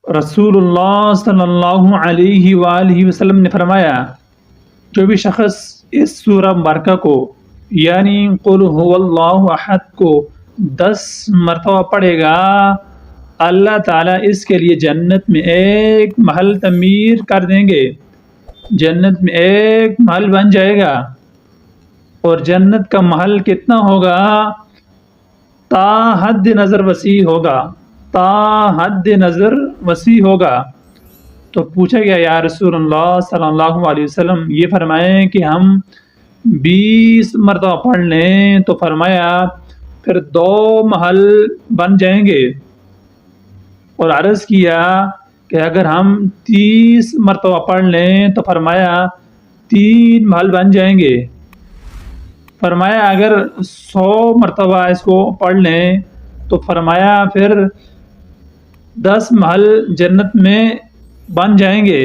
رسول اللہ صلی اللہ علیہ وآلہ وسلم نے فرمایا، جو بھی شخص اس سورہ مبارکہ کو یعنی قل هو اللہ احد کو 10 مرتبہ پڑھے گا، اللہ تعالیٰ اس کے لیے جنت میں ایک محل تعمیر کر دیں گے، جنت میں ایک محل بن جائے گا۔ اور جنت کا محل کتنا ہوگا؟ تا حد نظر وسیع ہوگا، تا حد نظر وسیع ہوگا۔ تو پوچھا گیا یا رسول اللہ صلی اللہ علیہ وسلم یہ فرمائیں کہ ہم 20 مرتبہ پڑھ لیں، تو فرمایا پھر 2 محل بن جائیں گے۔ اور عرض کیا کہ اگر ہم 30 مرتبہ پڑھ لیں تو فرمایا 3 محل بن جائیں گے۔ فرمایا اگر 100 مرتبہ اس کو پڑھ لیں تو فرمایا پھر 10 محل جنت میں بن جائیں گے۔